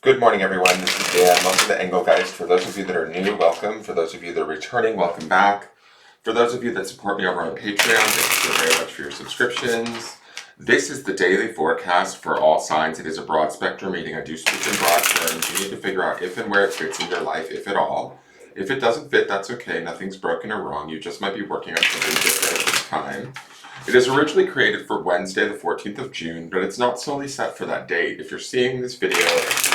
Good morning, everyone. This is Dan. Welcome to Engelgeist. For those of you that are new, welcome. For those of you that are returning, welcome back. For those of you that support me over on Patreon, thank you very much for your subscriptions. This is the daily forecast for all signs. It is a broad spectrum reading. I do speak in broad terms. You need to figure out if and where it fits in your life, if at all. If it doesn't fit, that's okay. Nothing's broken or wrong. You just might be working on something different at this time. It is originally created for Wednesday, the 14th of June, but it's not solely set for that date. If you're seeing this video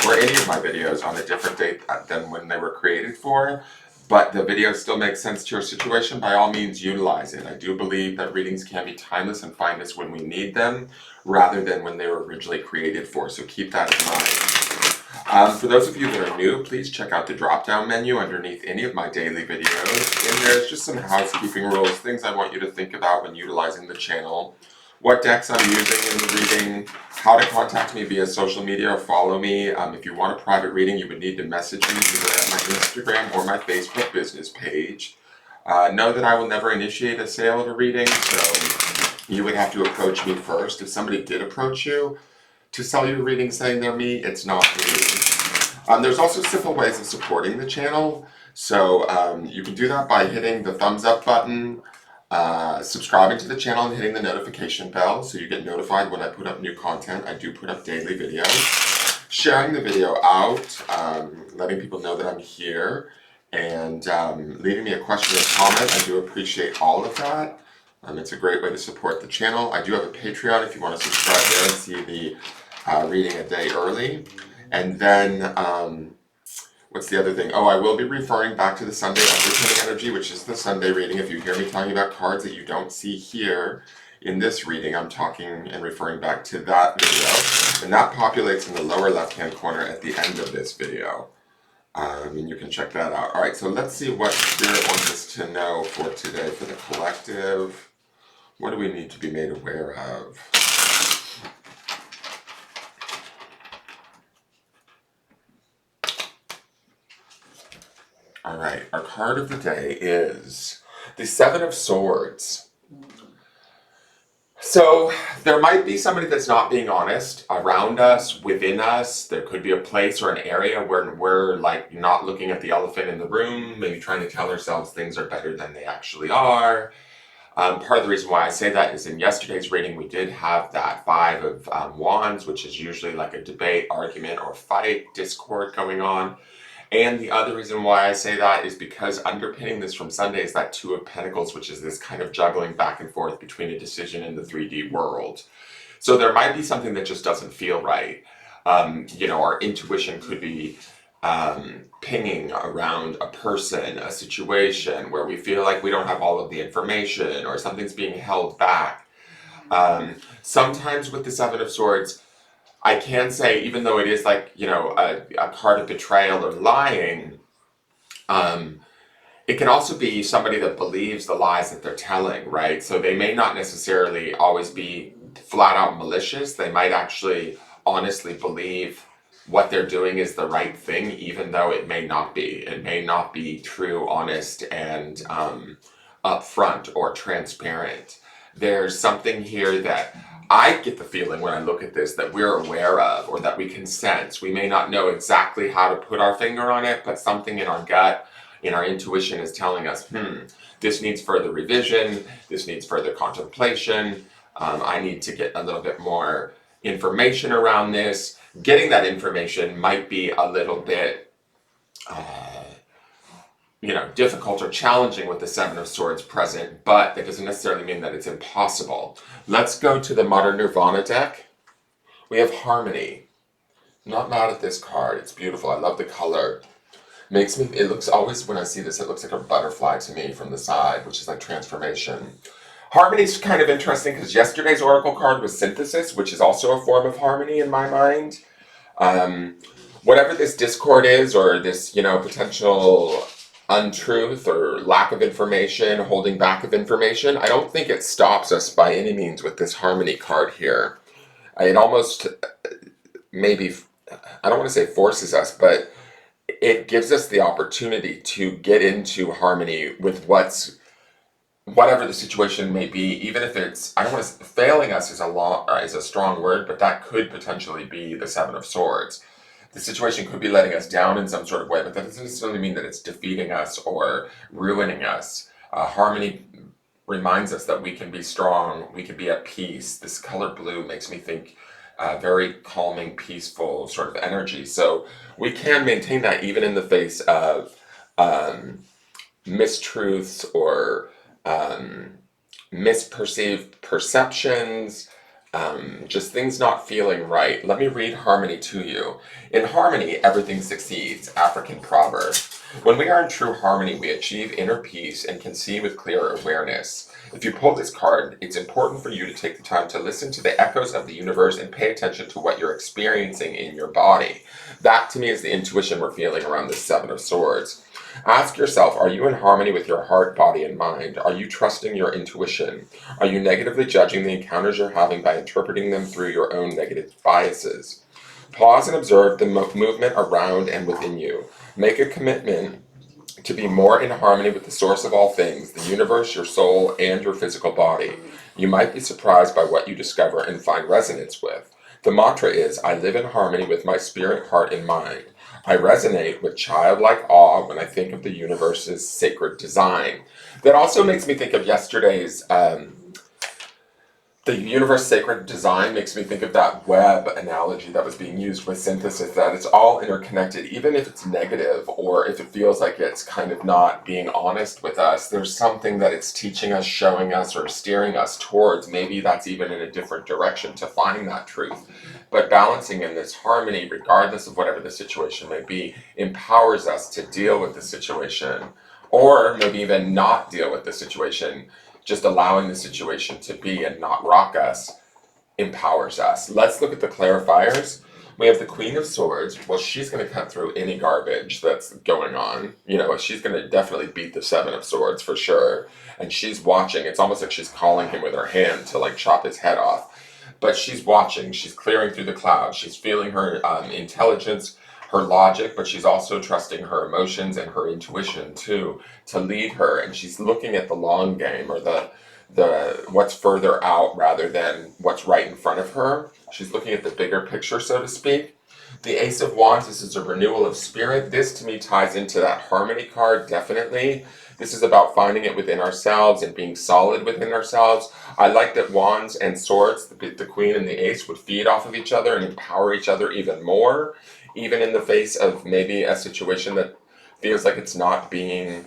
or any of my videos on a different date than when they were created for, but the video still makes sense to your situation, by all means utilize it. I do believe that readings can be timeless and find us when we need them, rather than when they were originally created for, so keep that in mind. For those of you that are new, please check out the drop-down menu underneath any of my daily videos. In there's just some housekeeping rules, things I want you to think about when utilizing the channel, what decks I'm using in the reading, how to contact me via social media or follow me. If you want a private reading, you would need to message me either at my Instagram or my Facebook business page. Know that I will never initiate a sale of a reading, so you would have to approach me first. If somebody did approach you to sell you a reading saying they're me, it's not me. There's also simple ways of supporting the channel. So you can do that by hitting the thumbs up button, subscribing to the channel and hitting the notification bell so you get notified when I put up new content. I do put up daily videos. Sharing the video out, letting people know that I'm here, and leaving me a question or comment. I do appreciate all of that. It's a great way to support the channel. I do have a Patreon if you want to subscribe there and see the reading a day early. And then, what's the other thing? Oh, I will be referring back to the Sunday underpinning energy, which is the Sunday reading. If you hear me talking about cards that you don't see here in this reading, I'm talking and referring back to that video. And that populates in the lower left-hand corner at the end of this video. And you can check that out. All right, so let's see what Spirit wants us to know for today for the collective. What do we need to be made aware of? All right, our card of the day is the Seven of Swords. So there might be somebody that's not being honest around us, within us. There could be a place or an area where we're like not looking at the elephant in the room, maybe trying to tell ourselves things are better than they actually are. Part of the reason why I say that is in yesterday's reading, we did have that Five of Wands, which is usually like a debate, argument, or fight, discord going on. And the other reason why I say that is because underpinning this from Sunday is that Two of Pentacles, which is this kind of juggling back and forth between a decision and the 3D world. So there might be something that just doesn't feel right. Our intuition could be pinging around a person, a situation where we feel like we don't have all of the information or something's being held back. Sometimes with the Seven of Swords, I can say, even though it is like, a card of betrayal or lying, it can also be somebody that believes the lies that they're telling, right? So they may not necessarily always be flat out malicious. They might actually honestly believe what they're doing is the right thing, even though it may not be. It may not be true, honest, and upfront or transparent. There's something here that I get the feeling when I look at this that we're aware of or that we can sense. We may not know exactly how to put our finger on it, but something in our gut, in our intuition is telling us, this needs further revision, this needs further contemplation, I need to get a little bit more information around this. Getting that information might be a little bit difficult or challenging with the Seven of Swords present, but that doesn't necessarily mean that it's impossible. Let's go to the Modern Nirvana deck. We have Harmony. I'm not mad at this card. It's beautiful. I love the color. It looks always, when I see this, it looks like a butterfly to me from the side, which is like transformation. Harmony's kind of interesting because yesterday's oracle card was Synthesis, which is also a form of harmony in my mind. Whatever this discord is, or this, potential untruth or lack of information, holding back of information, I don't think it stops us by any means with this Harmony card here. It almost maybe, I don't want to say forces us, but it gives us the opportunity to get into harmony with whatever the situation may be, even if it's, I don't want to, failing us is a strong word, but that could potentially be the Seven of Swords. the situation could be letting us down in some sort of way, but that doesn't necessarily mean that it's defeating us or ruining us. Harmony reminds us that we can be strong, we can be at peace. This color blue makes me think very calming, peaceful sort of energy. So we can maintain that even in the face of mistruths or misperceived perceptions, just things not feeling right. Let me read harmony to you. In harmony, everything succeeds. African proverb. When we are in true harmony, we achieve inner peace and can see with clearer awareness. If you pull this card, it's important for you to take the time to listen to the echoes of the universe and pay attention to what you're experiencing in your body. That, to me, is the intuition we're feeling around the Seven of Swords. Ask yourself, are you in harmony with your heart, body, and mind? Are you trusting your intuition? Are you negatively judging the encounters you're having by interpreting them through your own negative biases? Pause and observe the movement around and within you. Make a commitment to be more in harmony with the source of all things, the universe, your soul, and your physical body. You might be surprised by what you discover and find resonance with. The mantra is, I live in harmony with my spirit, heart, and mind. I resonate with childlike awe when I think of the universe's sacred design. That also makes me think of yesterday's the universe sacred design makes me think of that web analogy that was being used with synthesis, that it's all interconnected, even if it's negative or if it feels like it's kind of not being honest with us. There's something that it's teaching us, showing us, or steering us towards. Maybe that's even in a different direction to find that truth. But balancing in this harmony, regardless of whatever the situation may be, empowers us to deal with the situation, or maybe even not deal with the situation. Just allowing the situation to be and not rock us empowers us. Let's look at the clarifiers. We have the Queen of Swords. Well, she's going to cut through any garbage that's going on. You know, she's going to definitely beat the Seven of Swords for sure. And she's watching. It's almost like she's calling him with her hand to like chop his head off. But she's watching. She's clearing through the clouds. She's feeling her intelligence, her logic, but she's also trusting her emotions and her intuition too to lead her. And she's looking at the long game, or the what's further out rather than what's right in front of her. She's looking at the bigger picture, so to speak. The Ace of Wands, this is a renewal of spirit. This to me ties into that harmony card, definitely. This is about finding it within ourselves and being solid within ourselves. I like that Wands and Swords, the Queen and the Ace, would feed off of each other and empower each other even more, even in the face of maybe a situation that feels like it's not being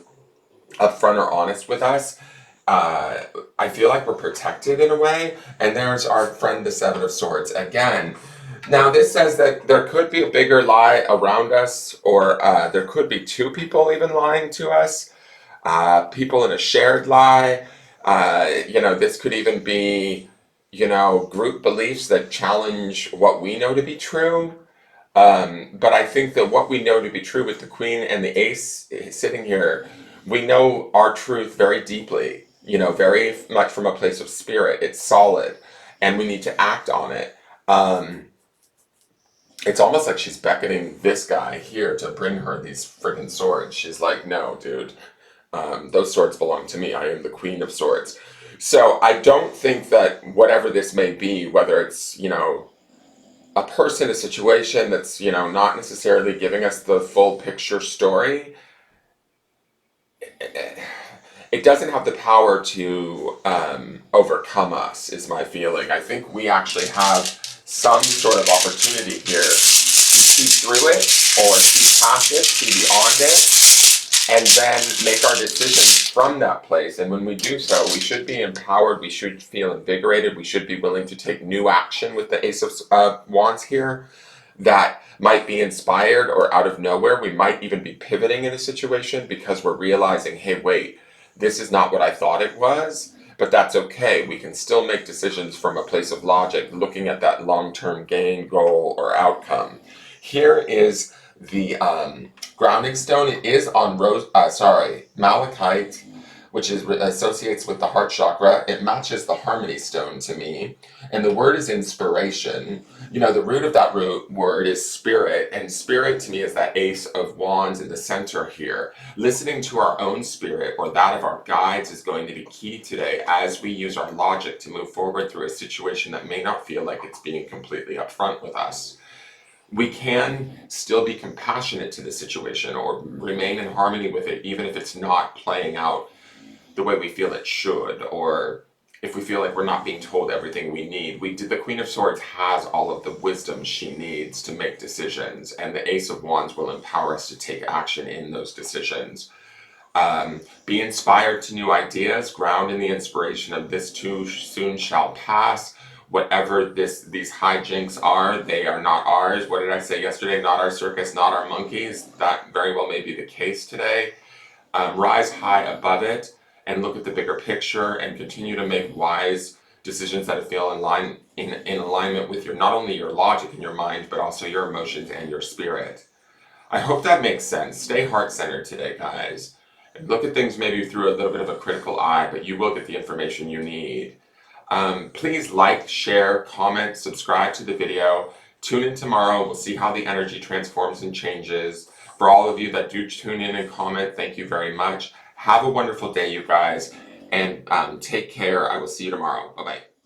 upfront or honest with us. I feel like we're protected in a way. And there's our friend, the Seven of Swords, again. Now, this says that there could be a bigger lie around us, or there could be two people even lying to us, people in a shared lie. This could even be, group beliefs that challenge what we know to be true. But I think that what we know to be true with the Queen and the Ace sitting here, we know our truth very deeply, very much from a place of spirit. It's solid, and we need to act on it. It's almost like she's beckoning this guy here to bring her these friggin' swords. She's like, no, dude, those swords belong to me. I am the Queen of Swords. So I don't think that whatever this may be, whether it's, a person, a situation that's, not necessarily giving us the full picture story, it doesn't have the power to overcome us, is my feeling. I think we actually have some sort of opportunity here to see through it, or see past it, see beyond it, and then make our decisions from that place. And when we do so, we should be empowered, we should feel invigorated, we should be willing to take new action with the Ace of Wands here that might be inspired or out of nowhere. We might even be pivoting in a situation because we're realizing, hey, wait, this is not what I thought it was, but that's okay. We can still make decisions from a place of logic, looking at that long-term gain, goal, or outcome. Here is the grounding stone. It is on malachite, which associates with the heart chakra. It matches the harmony stone to me. And the word is inspiration. The root of that word is spirit. And spirit to me is that Ace of Wands in the center here. Listening to our own spirit, or that of our guides, is going to be key today as we use our logic to move forward through a situation that may not feel like it's being completely upfront with us. we can still be compassionate to the situation or remain in harmony with it, even if it's not playing out the way we feel it should, or if we feel like we're not being told everything we need. The Queen of Swords has all of the wisdom she needs to make decisions, and the Ace of Wands will empower us to take action in those decisions. Be inspired to new ideas, ground in the inspiration of this too soon shall pass. Whatever these hijinks are, they are not ours. What did I say yesterday? Not our circus, not our monkeys. That very well may be the case today. Rise high above it and look at the bigger picture and continue to make wise decisions that feel in alignment with not only your logic and your mind, but also your emotions and your spirit. I hope that makes sense. Stay heart-centered today, guys. Look at things maybe through a little bit of a critical eye, but you will get the information you need. Please like, share, comment, subscribe to the video. Tune in tomorrow. We'll see how the energy transforms and changes. For all of you that do tune in and comment, thank you very much. Have a wonderful day, you guys, and take care. I will see you tomorrow. Bye-bye.